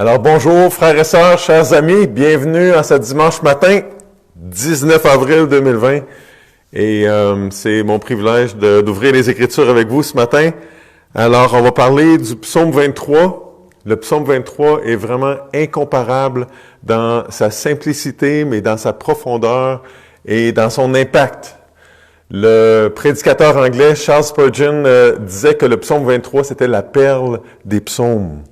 Alors bonjour frères et sœurs, chers amis, bienvenue à ce dimanche matin, 19 avril 2020. Et c'est mon privilège d'ouvrir les Écritures avec vous ce matin. Alors on va parler du psaume 23. Le psaume 23 est vraiment incomparable dans sa simplicité, mais dans sa profondeur et dans son impact. Le prédicateur anglais Charles Spurgeon disait que le psaume 23, c'était la perle des psaumes.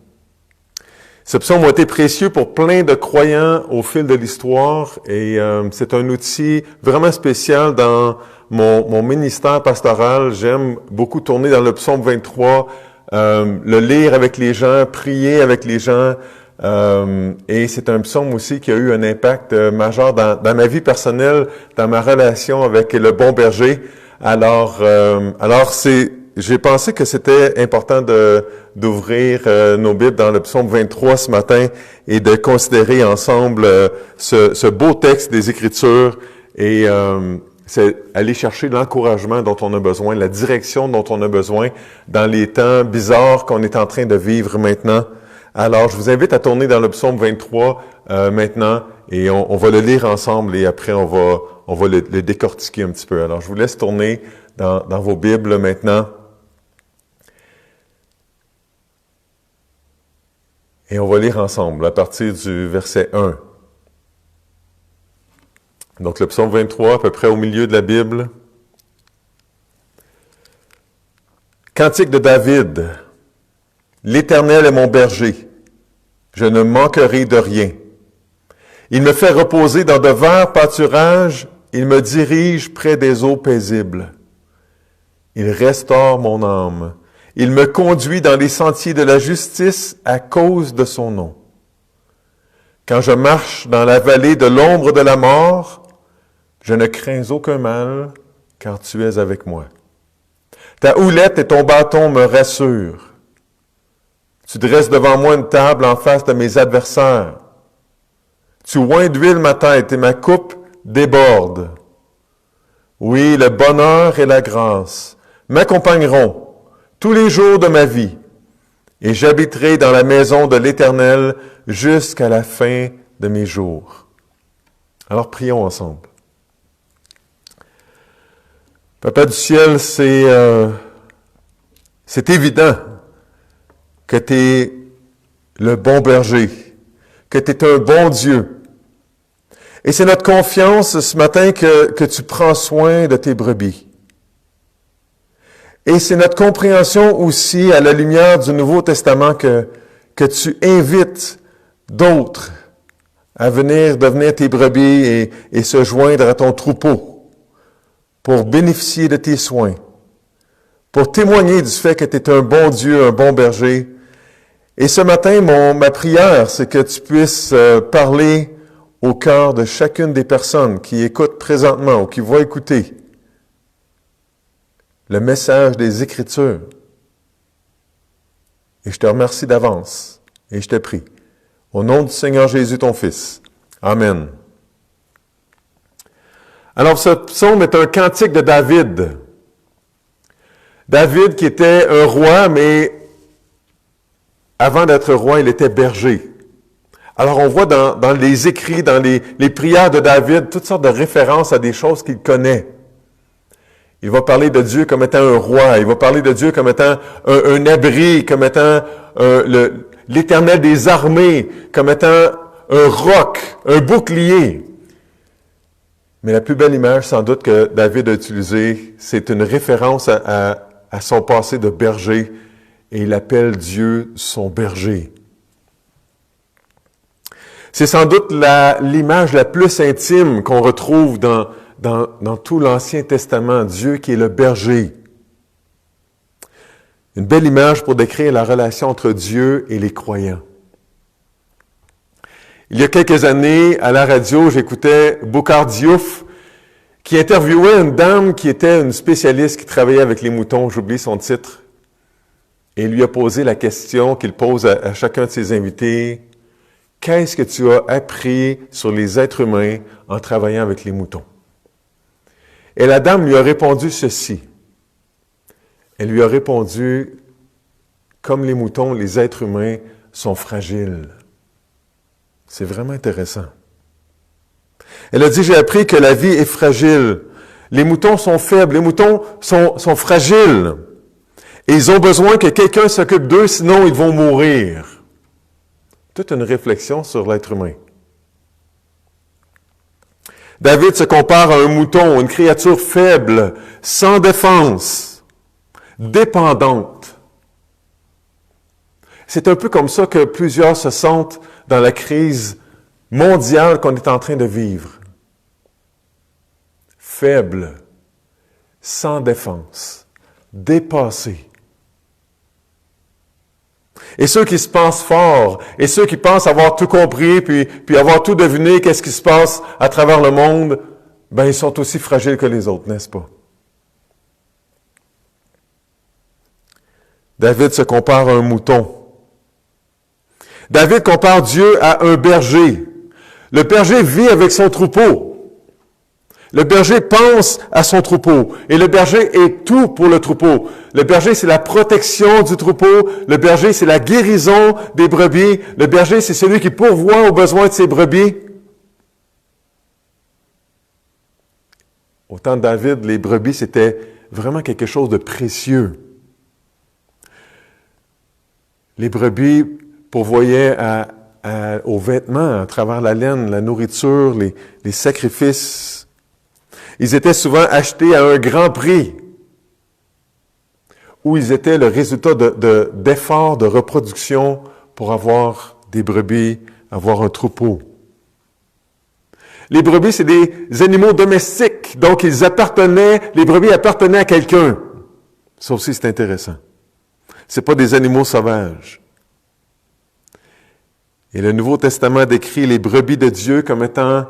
Ce psaume a été précieux pour plein de croyants au fil de l'histoire et c'est un outil vraiment spécial dans mon ministère pastoral. J'aime beaucoup tourner dans le psaume 23, le lire avec les gens, prier avec les gens. Et c'est un psaume aussi qui a eu un impact majeur dans ma vie personnelle, dans ma relation avec le bon berger. Alors j'ai pensé que c'était important d'ouvrir nos Bibles dans le psaume 23 ce matin et de considérer ensemble ce beau texte des Écritures et c'est aller chercher l'encouragement dont on a besoin, la direction dont on a besoin dans les temps bizarres qu'on est en train de vivre maintenant. Alors, je vous invite à tourner dans le psaume 23 maintenant et on va le lire ensemble et après on va le décortiquer un petit peu. Alors, je vous laisse tourner dans vos Bibles maintenant. Et on va lire ensemble à partir du verset 1. Donc le psaume 23, à peu près au milieu de la Bible. Cantique de David. L'Éternel est mon berger. Je ne manquerai de rien. Il me fait reposer dans de verts pâturages. Il me dirige près des eaux paisibles. Il restaure mon âme. Il me conduit dans les sentiers de la justice à cause de son nom. Quand je marche dans la vallée de l'ombre de la mort, je ne crains aucun mal, car tu es avec moi. Ta houlette et ton bâton me rassurent. Tu dresses devant moi une table en face de mes adversaires. Tu oins d'huile ma tête et ma coupe déborde. Oui, le bonheur et la grâce m'accompagneront tous les jours de ma vie, et j'habiterai dans la maison de l'Éternel jusqu'à la fin de mes jours. Alors prions ensemble. Papa du ciel, c'est évident que tu es le bon berger, que tu es un bon Dieu. Et c'est notre confiance ce matin que tu prends soin de tes brebis. Et c'est notre compréhension aussi, à la lumière du Nouveau Testament, que tu invites d'autres à venir devenir tes brebis et se joindre à ton troupeau pour bénéficier de tes soins, pour témoigner du fait que tu es un bon Dieu, un bon berger. Et ce matin, ma prière, c'est que tu puisses parler au cœur de chacune des personnes qui écoutent présentement ou qui vont écouter le message des Écritures. Et je te remercie d'avance et je te prie. Au nom du Seigneur Jésus, ton Fils. Amen. Alors, ce psaume est un cantique de David. David qui était un roi, mais avant d'être roi, il était berger. Alors, on voit dans les écrits, dans les prières de David, toutes sortes de références à des choses qu'il connaît. Il va parler de Dieu comme étant un roi. Il va parler de Dieu comme étant un abri, comme étant l'Éternel des armées, comme étant un roc, un bouclier. Mais la plus belle image, sans doute, que David a utilisée, c'est une référence à son passé de berger, et il appelle Dieu son berger. C'est sans doute l'image la plus intime qu'on retrouve dans tout l'Ancien Testament, Dieu qui est le berger. Une belle image pour décrire la relation entre Dieu et les croyants. Il y a quelques années, à la radio, j'écoutais Boukhar Diouf qui interviewait une dame qui était une spécialiste qui travaillait avec les moutons, j'oublie son titre, et il lui a posé la question qu'il pose à chacun de ses invités. Qu'est-ce que tu as appris sur les êtres humains en travaillant avec les moutons? Et la dame lui a répondu ceci. Elle lui a répondu, comme les moutons, les êtres humains sont fragiles. C'est vraiment intéressant. Elle a dit, j'ai appris que la vie est fragile. Les moutons sont faibles, les moutons sont fragiles. Et ils ont besoin que quelqu'un s'occupe d'eux, sinon ils vont mourir. Toute une réflexion sur l'être humain. David se compare à un mouton, une créature faible, sans défense, dépendante. C'est un peu comme ça que plusieurs se sentent dans la crise mondiale qu'on est en train de vivre. Faible, sans défense, dépassé. Et ceux qui se pensent forts, et ceux qui pensent avoir tout compris, puis avoir tout deviné, qu'est-ce qui se passe à travers le monde, ben ils sont aussi fragiles que les autres, n'est-ce pas? David se compare à un mouton. David compare Dieu à un berger. Le berger vit avec son troupeau. Le berger pense à son troupeau. Et le berger est tout pour le troupeau. Le berger, c'est la protection du troupeau. Le berger, c'est la guérison des brebis. Le berger, c'est celui qui pourvoit aux besoins de ses brebis. Au temps de David, les brebis, c'était vraiment quelque chose de précieux. Les brebis pourvoyaient aux vêtements, à travers la laine, la nourriture, les sacrifices. Ils étaient souvent achetés à un grand prix, où ils étaient le résultat d'efforts de reproduction pour avoir des brebis, avoir un troupeau. Les brebis, c'est des animaux domestiques, donc les brebis appartenaient à quelqu'un. Ça aussi, c'est intéressant. C'est pas des animaux sauvages. Et le Nouveau Testament décrit les brebis de Dieu comme étant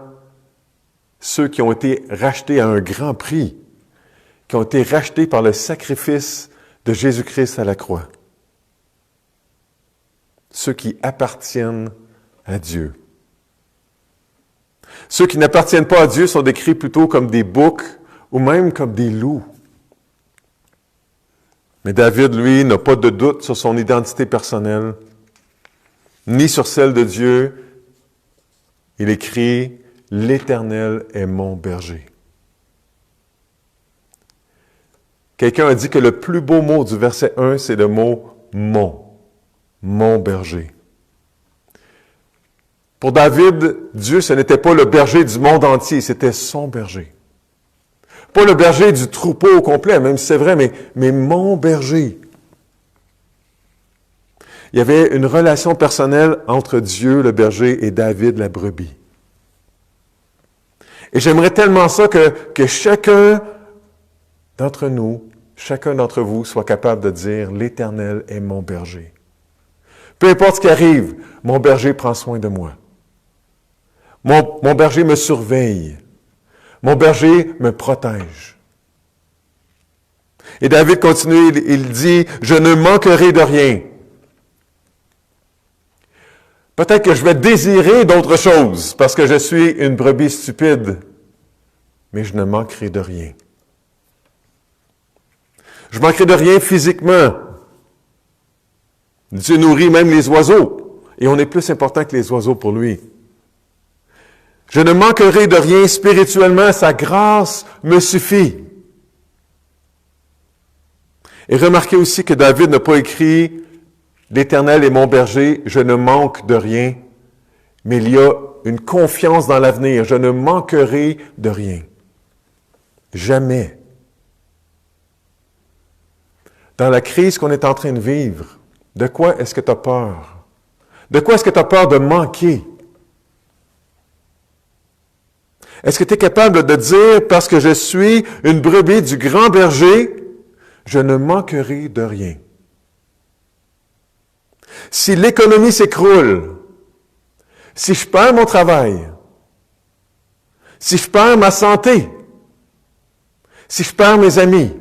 ceux qui ont été rachetés à un grand prix, qui ont été rachetés par le sacrifice de Jésus-Christ à la croix. Ceux qui appartiennent à Dieu. Ceux qui n'appartiennent pas à Dieu sont décrits plutôt comme des boucs ou même comme des loups. Mais David, lui, n'a pas de doute sur son identité personnelle, ni sur celle de Dieu. Il écrit « L'Éternel est mon berger ». Quelqu'un a dit que le plus beau mot du verset 1, c'est le mot « mon berger ». Pour David, Dieu, ce n'était pas le berger du monde entier, c'était son berger. Pas le berger du troupeau au complet, même si c'est vrai, mais mon berger. Il y avait une relation personnelle entre Dieu, le berger, et David, la brebis. Et j'aimerais tellement ça que chacun d'entre nous, chacun d'entre vous soit capable de dire « L'Éternel est mon berger ». Peu importe ce qui arrive, mon berger prend soin de moi. Mon berger me surveille. Mon berger me protège. Et David continue, il dit « Je ne manquerai de rien ». Peut-être que je vais désirer d'autres choses parce que je suis une brebis stupide, mais je ne manquerai de rien. Je manquerai de rien physiquement. Dieu nourrit même les oiseaux, et on est plus important que les oiseaux pour lui. Je ne manquerai de rien spirituellement, sa grâce me suffit. Et remarquez aussi que David n'a pas écrit « L'Éternel est mon berger, je ne manque de rien », mais il y a une confiance dans l'avenir. Je ne manquerai de rien. Jamais. Dans la crise qu'on est en train de vivre, de quoi est-ce que tu as peur? De quoi est-ce que tu as peur de manquer? Est-ce que tu es capable de dire, parce que je suis une brebis du grand berger, je ne manquerai de rien? Si l'économie s'écroule, si je perds mon travail, si je perds ma santé, si je perds mes amis,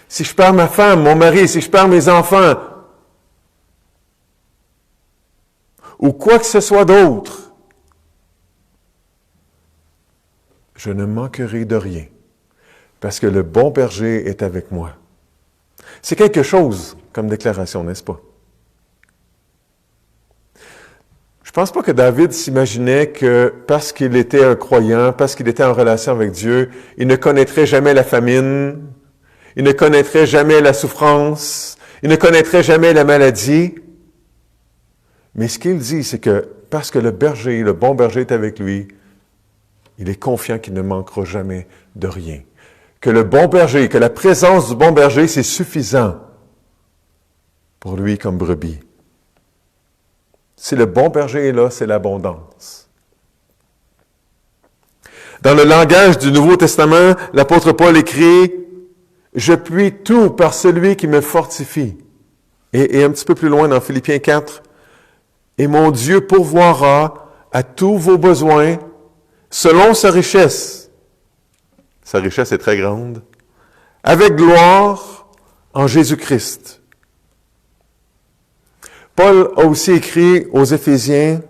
si je perds ma femme, mon mari, si je perds mes enfants, ou quoi que ce soit d'autre, je ne manquerai de rien, parce que le bon berger est avec moi. C'est quelque chose comme déclaration, n'est-ce pas? Je pense pas que David s'imaginait que parce qu'il était un croyant, parce qu'il était en relation avec Dieu, il ne connaîtrait jamais la famine, il ne connaîtrait jamais la souffrance, il ne connaîtrait jamais la maladie. Mais ce qu'il dit, c'est que parce que le berger, le bon berger est avec lui, il est confiant qu'il ne manquera jamais de rien. Que le bon berger, que la présence du bon berger, c'est suffisant pour lui comme brebis. Si le bon berger est là, c'est l'abondance. Dans le langage du Nouveau Testament, l'apôtre Paul écrit « Je puis tout par celui qui me fortifie ». Et un petit peu plus loin dans Philippiens 4, « Et mon Dieu pourvoira à tous vos besoins selon sa richesse. » Sa richesse est très grande. « Avec gloire en Jésus-Christ. » Paul a aussi écrit aux Éphésiens,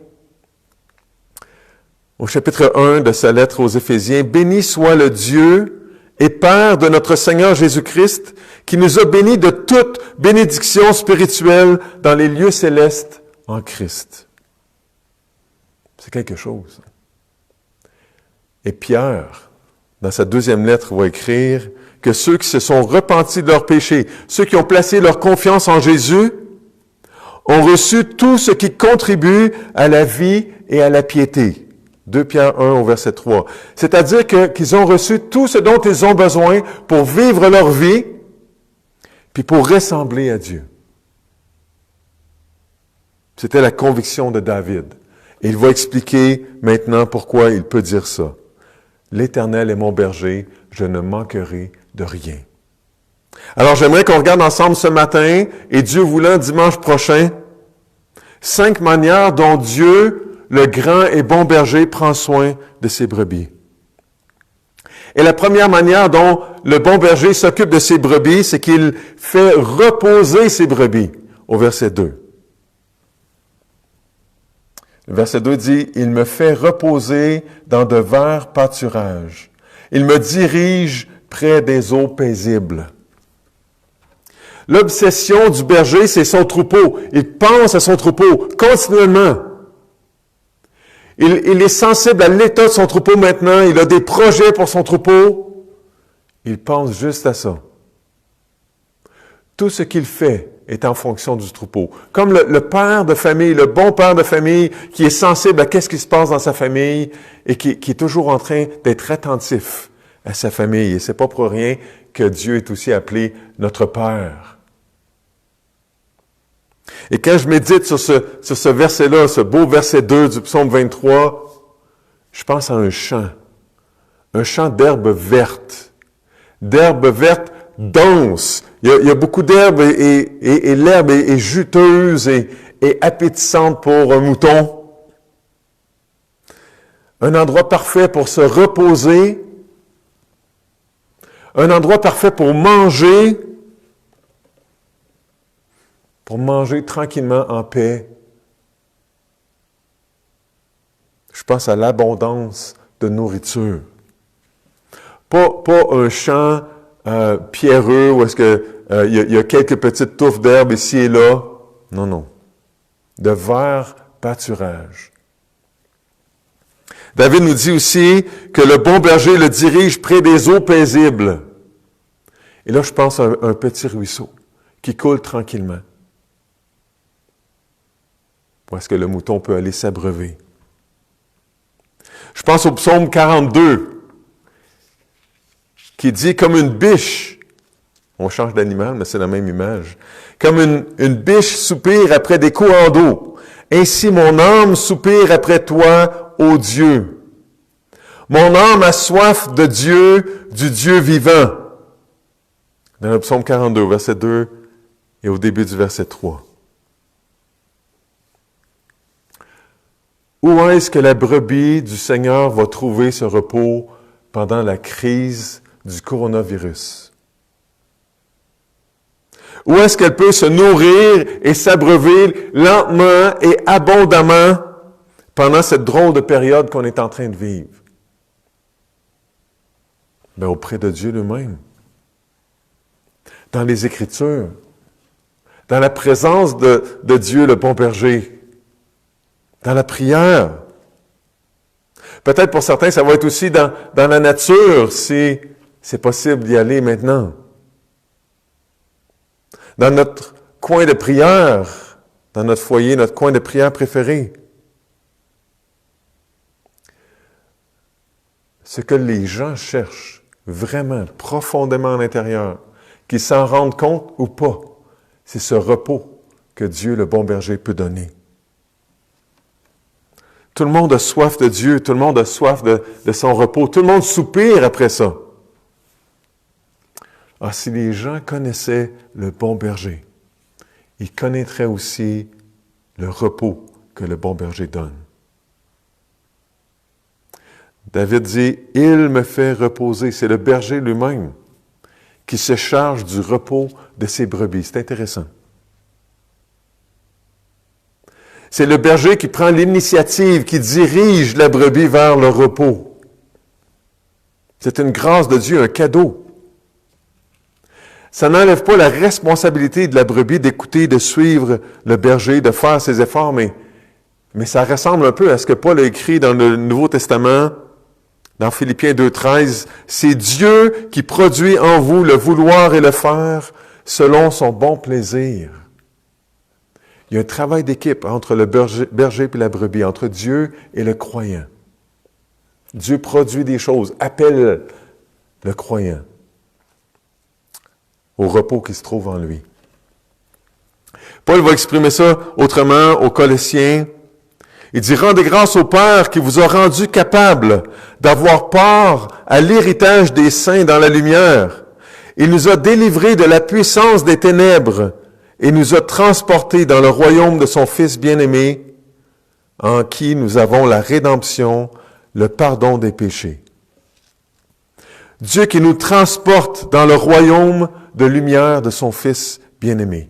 au chapitre 1 de sa lettre aux Éphésiens, « Béni soit le Dieu et Père de notre Seigneur Jésus-Christ, qui nous a bénis de toute bénédiction spirituelle dans les lieux célestes en Christ. » C'est quelque chose. Et Pierre, dans sa deuxième lettre, va écrire que ceux qui se sont repentis de leurs péchés, ceux qui ont placé leur confiance en Jésus, ont reçu tout ce qui contribue à la vie et à la piété. 2 Pierre 1 au verset 3. C'est-à-dire qu'ils ont reçu tout ce dont ils ont besoin pour vivre leur vie, puis pour ressembler à Dieu. C'était la conviction de David. Et il va expliquer maintenant pourquoi il peut dire ça. « L'Éternel est mon berger, je ne manquerai de rien. » Alors, j'aimerais qu'on regarde ensemble ce matin, et Dieu voulant, dimanche prochain, 5 manières dont Dieu, le grand et bon berger, prend soin de ses brebis. Et la première manière dont le bon berger s'occupe de ses brebis, c'est qu'il fait reposer ses brebis, au verset 2. Le verset 2 dit, « Il me fait reposer dans de verts pâturages. Il me dirige près des eaux paisibles. » L'obsession du berger, c'est son troupeau. Il pense à son troupeau continuellement. Il est sensible à l'état de son troupeau maintenant. Il a des projets pour son troupeau. Il pense juste à ça. Tout ce qu'il fait est en fonction du troupeau. Comme le père de famille, le bon père de famille qui est sensible à qu'est-ce qui se passe dans sa famille et qui est toujours en train d'être attentif à sa famille. Et c'est pas pour rien que Dieu est aussi appelé notre Père. Et quand je médite sur ce verset-là, ce beau verset 2 du psaume 23, je pense à un champ d'herbes vertes denses. Il y a beaucoup d'herbes et l'herbe est juteuse et appétissante pour un mouton. Un endroit parfait pour se reposer, un endroit parfait pour manger tranquillement en paix. Je pense à l'abondance de nourriture. Pas un champ pierreux où est-ce que il y a quelques petites touffes d'herbe ici et là. Non. De verts pâturages. David nous dit aussi que le bon berger le dirige près des eaux paisibles. Et là, je pense à un petit ruisseau qui coule tranquillement. Où est-ce que le mouton peut aller s'abreuver? Je pense au psaume 42, qui dit comme une biche, on change d'animal, mais c'est la même image, comme une biche soupire après des courants d'eau. Ainsi mon âme soupire après toi, ô Dieu. Mon âme a soif de Dieu, du Dieu vivant. Dans le psaume 42, verset 2 et au début du verset 3. Où est-ce que la brebis du Seigneur va trouver ce repos pendant la crise du coronavirus? Où est-ce qu'elle peut se nourrir et s'abreuver lentement et abondamment pendant cette drôle de période qu'on est en train de vivre? Bien, auprès de Dieu lui-même. Dans les Écritures. Dans la présence de Dieu, le bon berger. dans la prière. Peut-être pour certains, ça va être aussi dans la nature, si c'est possible d'y aller maintenant. Dans notre coin de prière, dans notre foyer, notre coin de prière préféré. Ce que les gens cherchent vraiment, profondément à l'intérieur, qu'ils s'en rendent compte ou pas, c'est ce repos que Dieu, le bon berger, peut donner. Tout le monde a soif de Dieu, tout le monde a soif de son repos, tout le monde soupire après ça. Ah, si les gens connaissaient le bon berger, ils connaîtraient aussi le repos que le bon berger donne. David dit, « Il me fait reposer ». C'est le berger lui-même qui se charge du repos de ses brebis. C'est intéressant. C'est le berger qui prend l'initiative, qui dirige la brebis vers le repos. C'est une grâce de Dieu, un cadeau. Ça n'enlève pas la responsabilité de la brebis d'écouter, de suivre le berger, de faire ses efforts, mais ça ressemble un peu à ce que Paul a écrit dans le Nouveau Testament, dans Philippiens 2,13. « C'est Dieu qui produit en vous le vouloir et le faire selon son bon plaisir. » Il y a un travail d'équipe entre le berger et la brebis, entre Dieu et le croyant. Dieu produit des choses, appelle le croyant au repos qui se trouve en lui. Paul va exprimer ça autrement aux Colossiens. Il dit, « Rendez grâce au Père qui vous a rendu capable d'avoir part à l'héritage des saints dans la lumière. Il nous a délivrés de la puissance des ténèbres et nous a transportés dans le royaume de son Fils bien-aimé, en qui nous avons la rédemption, le pardon des péchés. » Dieu qui nous transporte dans le royaume de lumière de son Fils bien-aimé.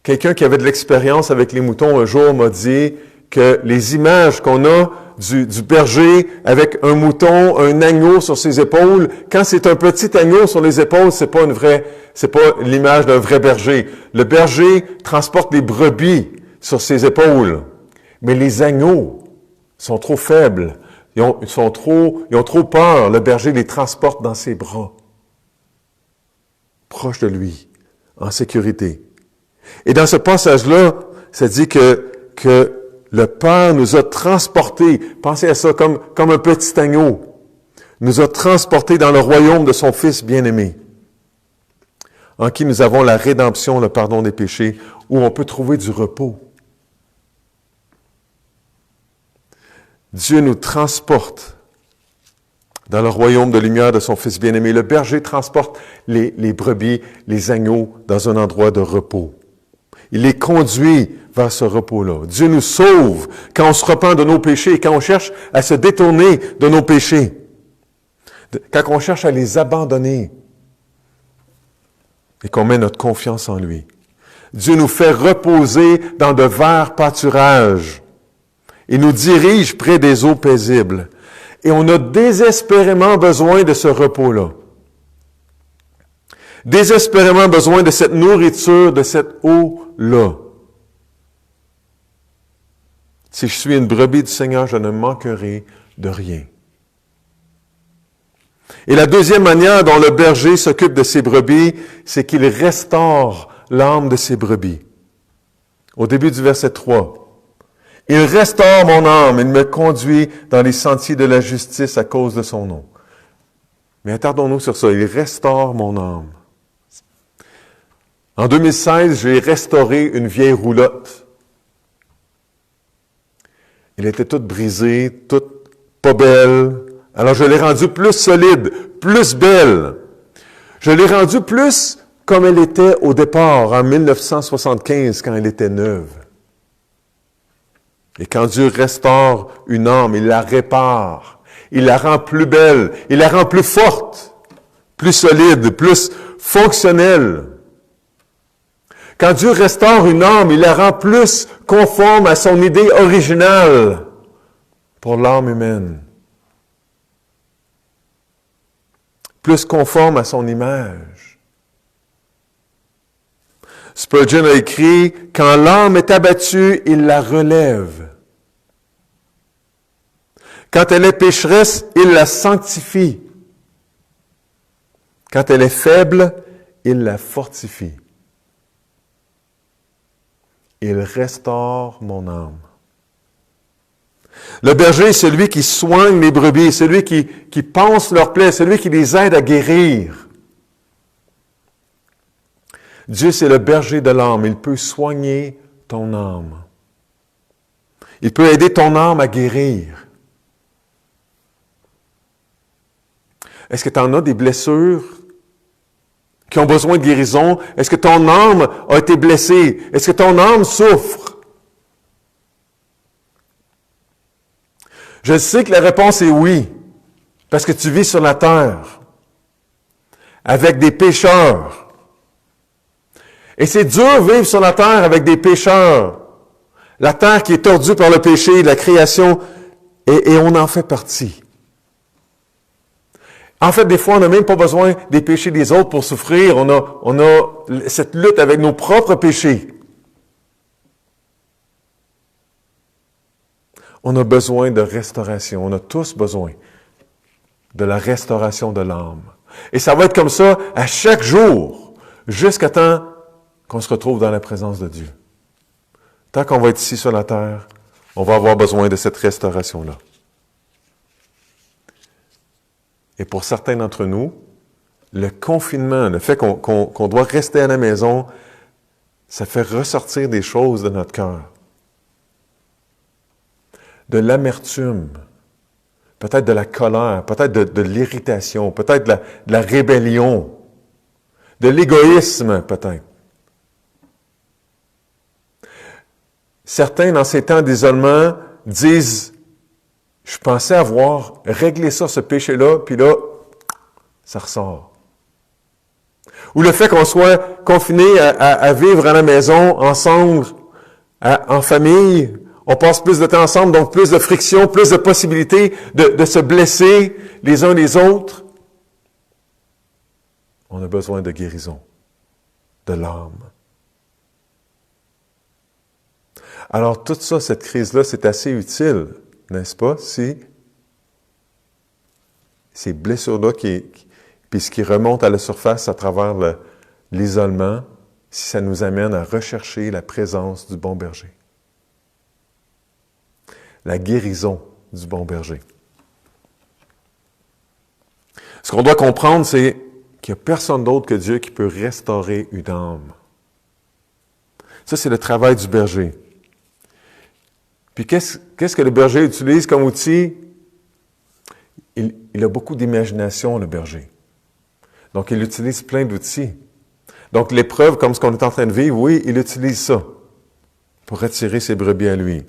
Quelqu'un qui avait de l'expérience avec les moutons un jour m'a dit que les images qu'on a du berger avec un mouton, un agneau sur ses épaules, quand c'est un petit agneau sur les épaules, c'est pas l'image d'un vrai berger. Le berger transporte des brebis sur ses épaules, mais les agneaux sont trop faibles. Ils ont trop peur. Le berger les transporte dans ses bras, proche de lui, en sécurité. Et dans ce passage-là, ça dit que le Père nous a transportés, pensez à ça comme un petit agneau, nous a transportés dans le royaume de son Fils bien-aimé, en qui nous avons la rédemption, le pardon des péchés, où on peut trouver du repos. Dieu nous transporte dans le royaume de lumière de son Fils bien-aimé. Le berger transporte les brebis, les agneaux, dans un endroit de repos. Il les conduit vers ce repos-là. Dieu nous sauve quand on se repent de nos péchés et quand on cherche à se détourner de nos péchés. Quand on cherche à les abandonner et qu'on met notre confiance en lui. Dieu nous fait reposer dans de verts pâturages. Il nous dirige près des eaux paisibles. Et on a désespérément besoin de ce repos-là. Désespérément besoin de cette nourriture, de cette eau-là. Si je suis une brebis du Seigneur, je ne manquerai de rien. Et la deuxième manière dont le berger s'occupe de ses brebis, c'est qu'il restaure l'âme de ses brebis. Au début du verset 3. « Il restaure mon âme, il me conduit dans les sentiers de la justice à cause de son nom. » Mais attardons-nous sur ça. « Il restaure mon âme. » En 2016, j'ai restauré une vieille roulotte. Elle était toute brisée, toute pas belle. Alors je l'ai rendue plus solide, plus belle. Je l'ai rendue plus comme elle était au départ, en 1975, quand elle était neuve. Et quand Dieu restaure une âme, il la répare. Il la rend plus belle. Il la rend plus forte, plus solide, plus fonctionnelle. Quand Dieu restaure une âme, il la rend plus conforme à son idée originale pour l'âme humaine. Plus conforme à son image. Spurgeon a écrit, « Quand l'âme est abattue, il la relève. Quand elle est pécheresse, il la sanctifie. Quand elle est faible, il la fortifie. Il restaure mon âme. » Le berger est celui qui soigne les brebis, celui qui panse leurs plaies, celui qui les aide à guérir. Dieu, c'est le berger de l'âme. Il peut soigner ton âme. Il peut aider ton âme à guérir. Est-ce que tu en as des blessures qui ont besoin de guérison? Est-ce que ton âme a été blessée? Est-ce que ton âme souffre? Je sais que la réponse est oui, parce que tu vis sur la terre, avec des pécheurs. Et c'est dur de vivre sur la terre avec des pécheurs. La terre qui est tordue par le péché, la création, et on en fait partie. En fait, des fois, on n'a même pas besoin des péchés des autres pour souffrir. On a cette lutte avec nos propres péchés. On a besoin de restauration. On a tous besoin de la restauration de l'âme. Et ça va être comme ça à chaque jour, jusqu'à temps qu'on se retrouve dans la présence de Dieu. Tant qu'on va être ici sur la terre, on va avoir besoin de cette restauration-là. Et pour certains d'entre nous, le confinement, le fait qu'on doit rester à la maison, ça fait ressortir des choses de notre cœur. De l'amertume, peut-être de la colère, peut-être de l'irritation, peut-être de la rébellion, de l'égoïsme, peut-être. Certains, dans ces temps d'isolement, disent « Je pensais avoir réglé ça, ce péché-là, puis là, ça ressort. » Ou le fait qu'on soit confiné à vivre à la maison, ensemble, en famille, on passe plus de temps ensemble, donc plus de friction, plus de possibilités de se blesser les uns les autres. On a besoin de guérison, de l'âme. Alors, tout ça, cette crise-là, c'est assez utile, n'est-ce pas, si ces blessures-là puis ce qui remonte à la surface à travers l'isolement, si ça nous amène à rechercher la présence du bon berger. La guérison du bon berger. Ce qu'on doit comprendre, c'est qu'il n'y a personne d'autre que Dieu qui peut restaurer une âme. Ça, c'est le travail du berger. Puis qu'est-ce que le berger utilise comme outil? Il a beaucoup d'imagination, le berger. Donc, il utilise plein d'outils. Donc, l'épreuve, comme ce qu'on est en train de vivre, oui, il utilise ça pour attirer ses brebis à lui.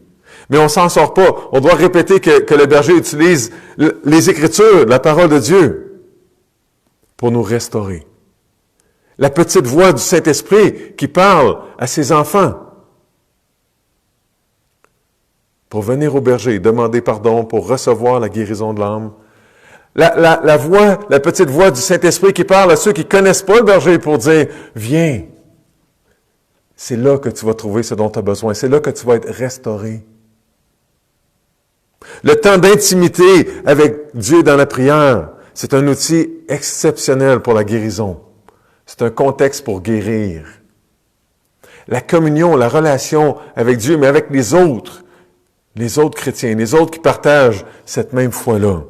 Mais on s'en sort pas. On doit répéter que le berger utilise les Écritures, la parole de Dieu, pour nous restaurer. La petite voix du Saint-Esprit qui parle à ses enfants pour venir au berger, demander pardon, pour recevoir la guérison de l'âme. La voix, la petite voix du Saint-Esprit qui parle à ceux qui ne connaissent pas le berger pour dire « Viens, c'est là que tu vas trouver ce dont tu as besoin, c'est là que tu vas être restauré. » Le temps d'intimité avec Dieu dans la prière, c'est un outil exceptionnel pour la guérison. C'est un contexte pour guérir. La communion, la relation avec Dieu, mais avec les autres chrétiens, les autres qui partagent cette même foi-là,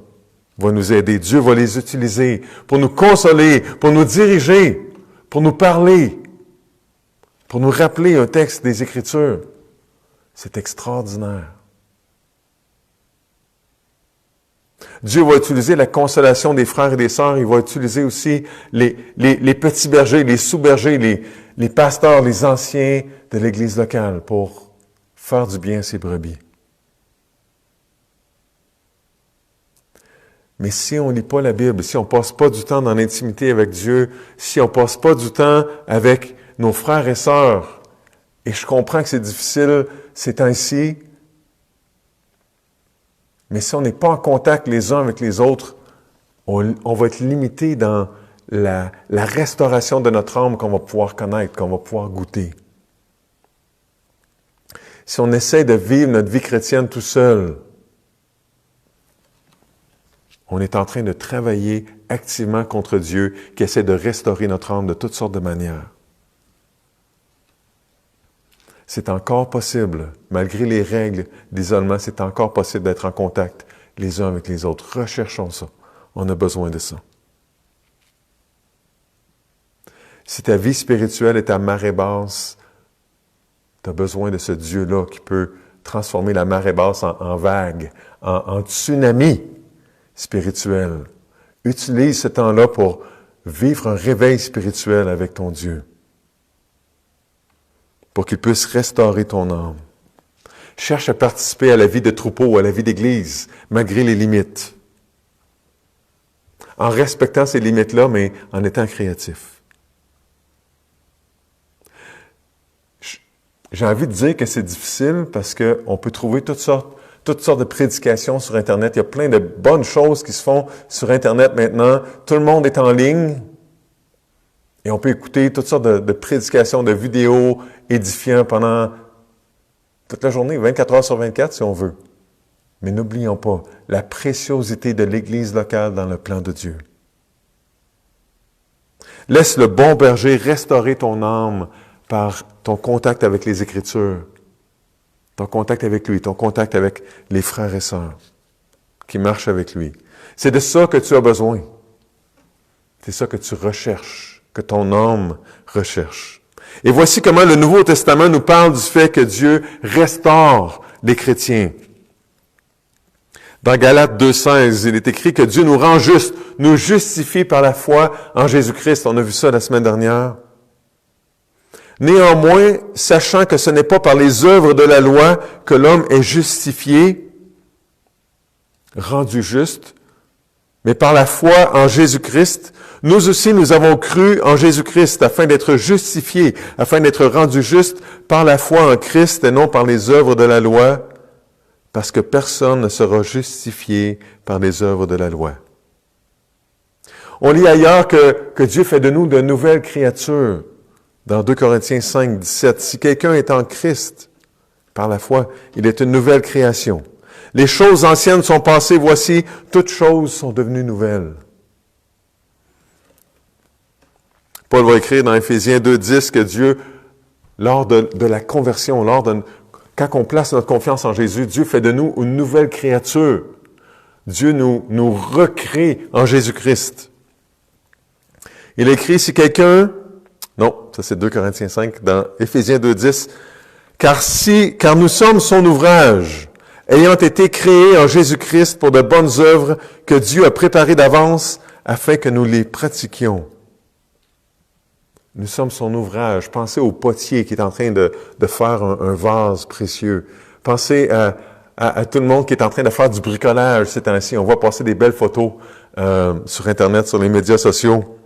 va nous aider. Dieu va les utiliser pour nous consoler, pour nous diriger, pour nous parler, pour nous rappeler un texte des Écritures. C'est extraordinaire. Dieu va utiliser la consolation des frères et des sœurs. Il va utiliser aussi les petits bergers, les sous-bergers, les pasteurs, les anciens de l'Église locale pour faire du bien à ses brebis. Mais si on ne lit pas la Bible, si on ne passe pas du temps dans l'intimité avec Dieu, si on ne passe pas du temps avec nos frères et sœurs, et je comprends que c'est difficile ces temps-ci, mais si on n'est pas en contact les uns avec les autres, on va être limité dans la restauration de notre âme qu'on va pouvoir connaître, qu'on va pouvoir goûter. Si on essaie de vivre notre vie chrétienne tout seul, on est en train de travailler activement contre Dieu qui essaie de restaurer notre âme de toutes sortes de manières. C'est encore possible, malgré les règles d'isolement, c'est encore possible d'être en contact les uns avec les autres. Recherchons ça. On a besoin de ça. Si ta vie spirituelle est à marée basse, tu as besoin de ce Dieu-là qui peut transformer la marée basse en vague, en tsunami spirituel. Utilise ce temps-là pour vivre un réveil spirituel avec ton Dieu, pour qu'il puisse restaurer ton âme. Cherche à participer à la vie de troupeau, à la vie d'église, malgré les limites. En respectant ces limites-là, mais en étant créatif. J'ai envie de dire que c'est difficile parce qu'on peut trouver toutes sortes de prédications sur Internet. Il y a plein de bonnes choses qui se font sur Internet maintenant. Tout le monde est en ligne. Et on peut écouter toutes sortes de prédications, de vidéos édifiantes pendant toute la journée, 24 heures sur 24 si on veut. Mais n'oublions pas la préciosité de l'Église locale dans le plan de Dieu. Laisse le bon berger restaurer ton âme par ton contact avec les Écritures, ton contact avec lui, ton contact avec les frères et sœurs qui marchent avec lui. C'est de ça que tu as besoin. C'est ça que tu recherches, que ton âme recherche. Et voici comment le Nouveau Testament nous parle du fait que Dieu restaure les chrétiens. Dans Galates 2,16, il est écrit que Dieu nous rend justes, nous justifie par la foi en Jésus-Christ. On a vu ça la semaine dernière. Néanmoins, sachant que ce n'est pas par les œuvres de la loi que l'homme est justifié, rendu juste, mais par la foi en Jésus-Christ, nous aussi nous avons cru en Jésus-Christ afin d'être justifiés, afin d'être rendus justes par la foi en Christ et non par les œuvres de la loi, parce que personne ne sera justifié par les œuvres de la loi. On lit ailleurs que Dieu fait de nous de nouvelles créatures. Dans 2 Corinthiens 5, 17, si quelqu'un est en Christ, par la foi, il est une nouvelle création. Les choses anciennes sont passées, voici, toutes choses sont devenues nouvelles. Paul va écrire dans Éphésiens 2, 10 que Dieu, lors de la conversion, quand on place notre confiance en Jésus, Dieu fait de nous une nouvelle créature. Dieu nous recrée en Jésus-Christ. Il écrit, si quelqu'un... Non, ça c'est 2 Corinthiens 5, dans Éphésiens 2, 10. Car nous sommes son ouvrage, ayant été créés en Jésus-Christ pour de bonnes œuvres que Dieu a préparées d'avance afin que nous les pratiquions. Nous sommes son ouvrage. Pensez au potier qui est en train de faire un vase précieux. Pensez à tout le monde qui est en train de faire du bricolage ces temps-ci. On voit passer des belles photos sur Internet, sur les médias sociaux.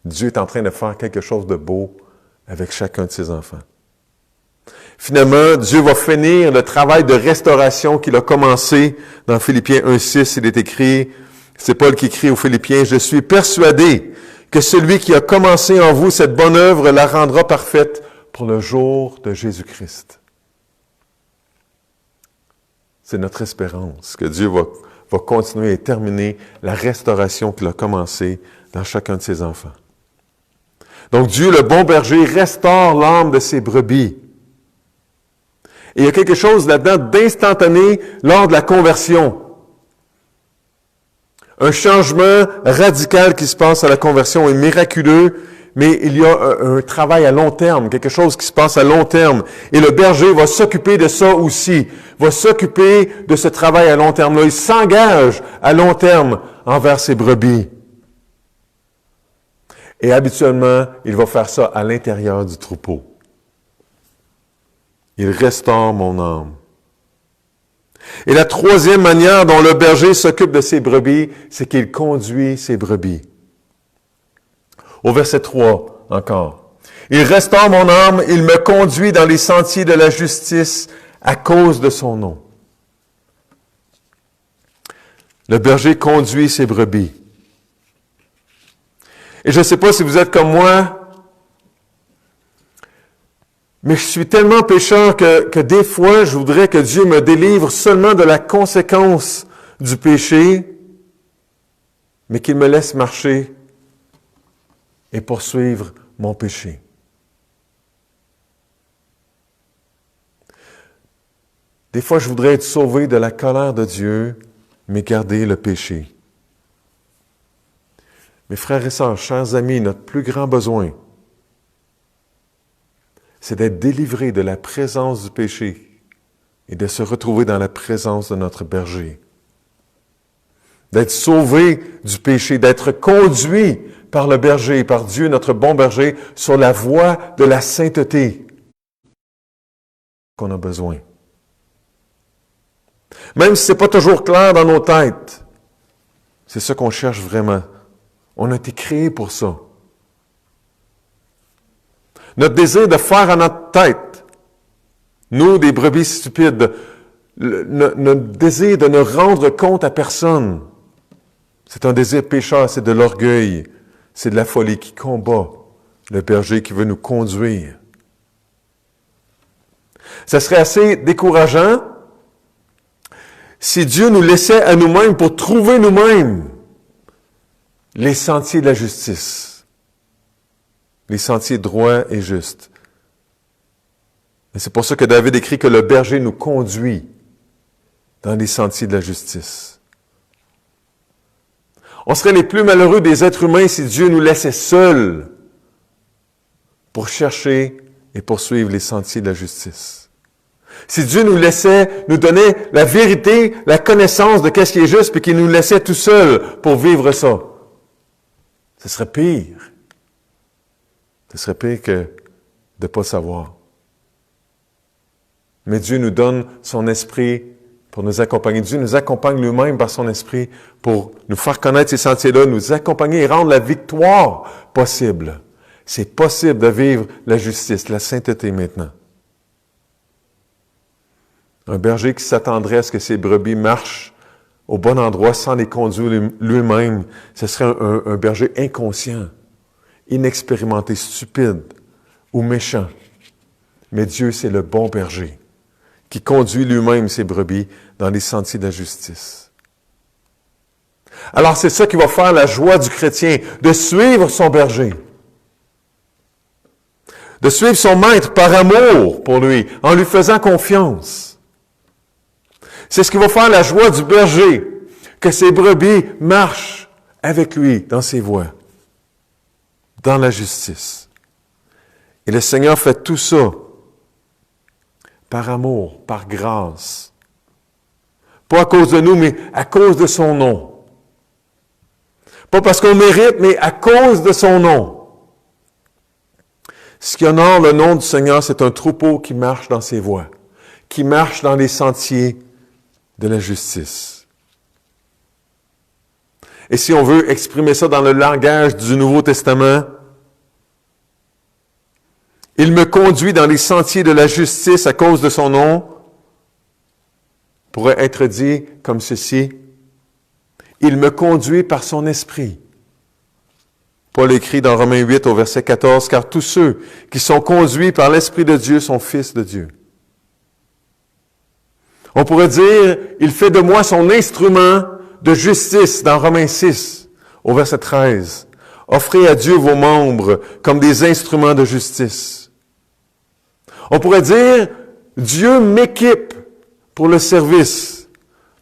Dieu est en train de faire quelque chose de beau avec chacun de ses enfants. Finalement, Dieu va finir le travail de restauration qu'il a commencé dans Philippiens 1,6. Il est écrit, c'est Paul qui écrit aux Philippiens, « Je suis persuadé que celui qui a commencé en vous cette bonne œuvre la rendra parfaite pour le jour de Jésus-Christ. » C'est notre espérance que Dieu va continuer et terminer la restauration qu'il a commencée dans chacun de ses enfants. Donc Dieu, le bon berger, restaure l'âme de ses brebis. Et il y a quelque chose là-dedans d'instantané lors de la conversion. Un changement radical qui se passe à la conversion est miraculeux, mais il y a un travail à long terme, quelque chose qui se passe à long terme. Et le berger va s'occuper de ça aussi, va s'occuper de ce travail à long terme-là. Il s'engage à long terme envers ses brebis. Et habituellement, il va faire ça à l'intérieur du troupeau. Il restaure mon âme. Et la troisième manière dont le berger s'occupe de ses brebis, c'est qu'il conduit ses brebis. Au verset 3, encore. « Il restaure mon âme, il me conduit dans les sentiers de la justice à cause de son nom. » Le berger conduit ses brebis. Et je ne sais pas si vous êtes comme moi, mais je suis tellement pécheur que des fois, je voudrais que Dieu me délivre seulement de la conséquence du péché, mais qu'il me laisse marcher et poursuivre mon péché. Des fois, je voudrais être sauvé de la colère de Dieu, mais garder le péché. Mes frères et sœurs, chers amis, notre plus grand besoin, c'est d'être délivré de la présence du péché et de se retrouver dans la présence de notre berger. D'être sauvé du péché, d'être conduit par le berger, par Dieu, notre bon berger, sur la voie de la sainteté qu'on a besoin. Même si ce n'est pas toujours clair dans nos têtes, c'est ça qu'on cherche vraiment. On a été créés pour ça. Notre désir de faire à notre tête, nous, des brebis stupides, notre désir de ne rendre compte à personne, c'est un désir pécheur, c'est de l'orgueil, c'est de la folie qui combat le berger qui veut nous conduire. Ça serait assez décourageant si Dieu nous laissait à nous-mêmes pour trouver nous-mêmes les sentiers de la justice, les sentiers droits et justes. Et c'est pour ça que David écrit que le berger nous conduit dans les sentiers de la justice. On serait les plus malheureux des êtres humains si Dieu nous laissait seuls pour chercher et poursuivre les sentiers de la justice. Si Dieu nous laissait, nous donnait la vérité, la connaissance de qu'est-ce qui est juste, puis qu'il nous laissait tout seuls pour vivre ça, ce serait pire. Ce serait pire que de ne pas savoir. Mais Dieu nous donne son esprit pour nous accompagner. Dieu nous accompagne lui-même par son esprit pour nous faire connaître ces sentiers-là, nous accompagner et rendre la victoire possible. C'est possible de vivre la justice, la sainteté maintenant. Un berger qui s'attendrait à ce que ses brebis marchent au bon endroit sans les conduire lui-même, ce serait un berger inconscient, inexpérimenté, stupide ou méchant. Mais Dieu, c'est le bon berger qui conduit lui-même ses brebis dans les sentiers de la justice. Alors c'est ça qui va faire la joie du chrétien, de suivre son berger, de suivre son maître par amour pour lui, en lui faisant confiance. C'est ce qui va faire la joie du berger, que ses brebis marchent avec lui dans ses voies, dans la justice. Et le Seigneur fait tout ça par amour, par grâce. Pas à cause de nous, mais à cause de son nom. Pas parce qu'on mérite, mais à cause de son nom. Ce qui honore le nom du Seigneur, c'est un troupeau qui marche dans ses voies, qui marche dans les sentiers de la justice. Et si on veut exprimer ça dans le langage du Nouveau Testament, il me conduit dans les sentiers de la justice à cause de son nom, pourrait être dit comme ceci, il me conduit par son esprit. Paul écrit dans Romains 8 au verset 14, car tous ceux qui sont conduits par l'Esprit de Dieu sont fils de Dieu. On pourrait dire, il fait de moi son instrument de justice dans Romains 6, au verset 13. Offrez à Dieu vos membres comme des instruments de justice. On pourrait dire, Dieu m'équipe pour le service,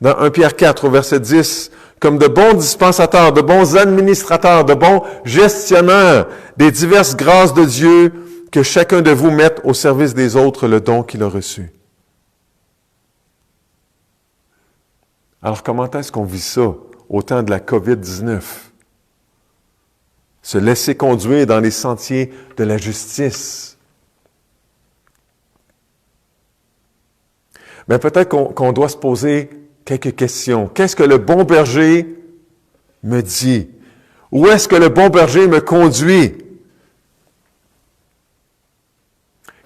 dans 1 Pierre 4, au verset 10, comme de bons dispensateurs, de bons administrateurs, de bons gestionnaires des diverses grâces de Dieu, que chacun de vous mette au service des autres le don qu'il a reçu. Alors, comment est-ce qu'on vit ça au temps de la COVID-19? Se laisser conduire dans les sentiers de la justice. Mais peut-être qu'on doit se poser quelques questions. Qu'est-ce que le bon berger me dit? Où est-ce que le bon berger me conduit?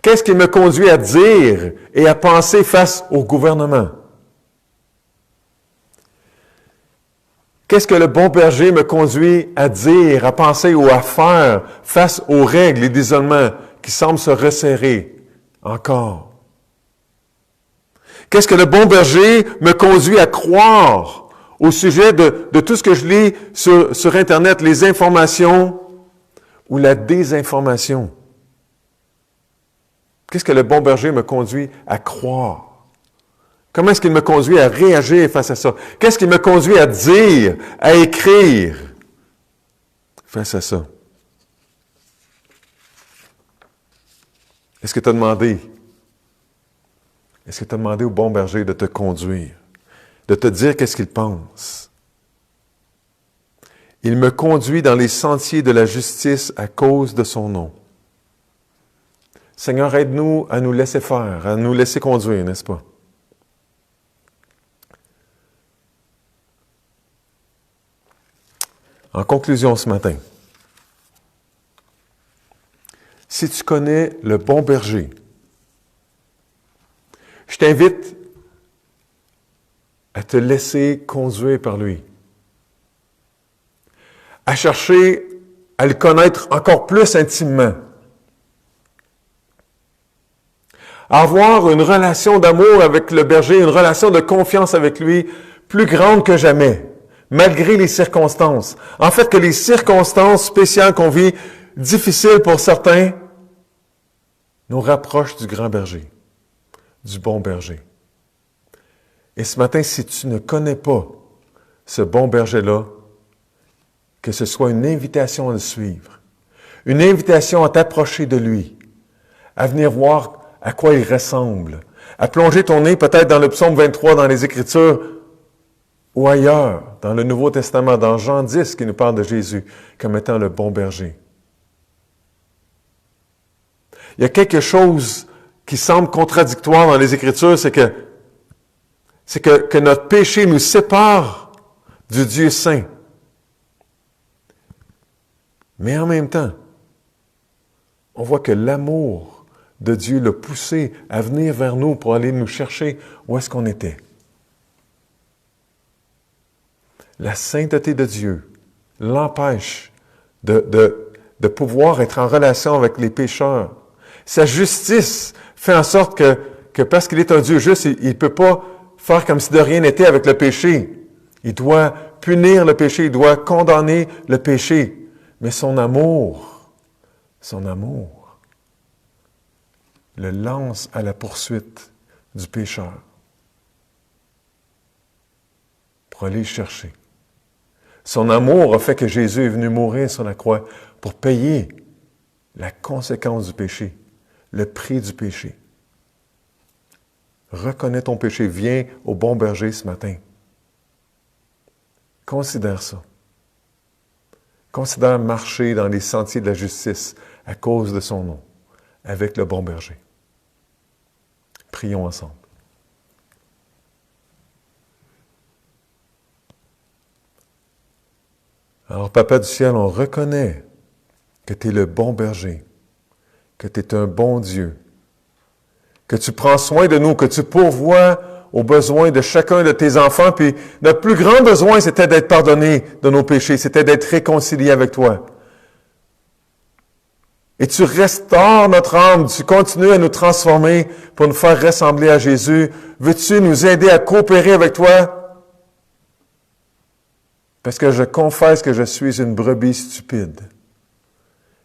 Qu'est-ce qui me conduit à dire et à penser face au gouvernement? Qu'est-ce que le bon berger me conduit à dire, à penser ou à faire face aux règles et d'isolement qui semblent se resserrer encore? Qu'est-ce que le bon berger me conduit à croire au sujet de tout ce que je lis sur Internet, les informations ou la désinformation? Qu'est-ce que le bon berger me conduit à croire? Comment est-ce qu'il me conduit à réagir face à ça? Qu'est-ce qui me conduit à dire, à écrire face à ça? Est-ce que tu as demandé? Est-ce que tu as demandé au bon berger de te conduire, de te dire qu'est-ce qu'il pense? Il me conduit dans les sentiers de la justice à cause de son nom. Seigneur, aide-nous à nous laisser faire, à nous laisser conduire, n'est-ce pas? En conclusion ce matin, si tu connais le bon berger, je t'invite à te laisser conduire par lui, à chercher à le connaître encore plus intimement, à avoir une relation d'amour avec le berger, une relation de confiance avec lui plus grande que jamais, malgré les circonstances. En fait, que les circonstances spéciales qu'on vit, difficiles pour certains, nous rapprochent du grand berger, du bon berger. Et ce matin, si tu ne connais pas ce bon berger-là, que ce soit une invitation à le suivre, une invitation à t'approcher de lui, à venir voir à quoi il ressemble, à plonger ton nez peut-être dans le psaume 23, dans les Écritures, ou ailleurs, dans le Nouveau Testament, dans Jean 10, qui nous parle de Jésus comme étant le bon berger. Il y a quelque chose qui semble contradictoire dans les Écritures, c'est que notre péché nous sépare du Dieu saint. Mais en même temps, on voit que l'amour de Dieu l'a poussé à venir vers nous pour aller nous chercher où est-ce qu'on était. La sainteté de Dieu l'empêche de pouvoir être en relation avec les pécheurs. Sa justice fait en sorte que parce qu'il est un Dieu juste, il ne peut pas faire comme si de rien n'était avec le péché. Il doit punir le péché, il doit condamner le péché. Mais son amour, le lance à la poursuite du pécheur pour aller le chercher. Son amour a fait que Jésus est venu mourir sur la croix pour payer la conséquence du péché, le prix du péché. Reconnais ton péché, viens au bon berger ce matin. Considère ça. Considère marcher dans les sentiers de la justice à cause de son nom, avec le bon berger. Prions ensemble. Alors, Papa du ciel, on reconnaît que tu es le bon berger, que tu es un bon Dieu, que tu prends soin de nous, que tu pourvois aux besoins de chacun de tes enfants, puis notre plus grand besoin, c'était d'être pardonné de nos péchés, c'était d'être réconcilié avec toi. Et tu restaures notre âme, tu continues à nous transformer pour nous faire ressembler à Jésus. Veux-tu nous aider à coopérer avec toi? Parce que je confesse que je suis une brebis stupide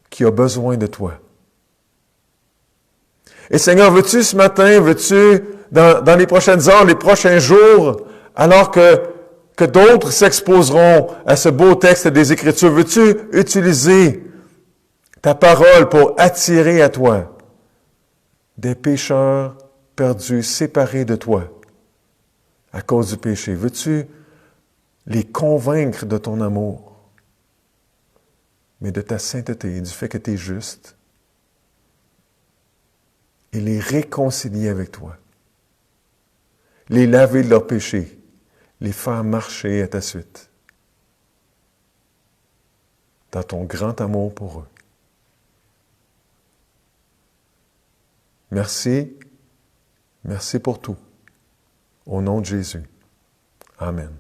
qui a besoin de toi. Et Seigneur, veux-tu ce matin, dans les prochaines heures, les prochains jours, alors que d'autres s'exposeront à ce beau texte des Écritures, veux-tu utiliser ta parole pour attirer à toi des pécheurs perdus, séparés de toi à cause du péché? Veux-tu les convaincre de ton amour, mais de ta sainteté et du fait que tu es juste, et les réconcilier avec toi, les laver de leurs péchés, les faire marcher à ta suite, dans ton grand amour pour eux. Merci pour tout. Au nom de Jésus. Amen.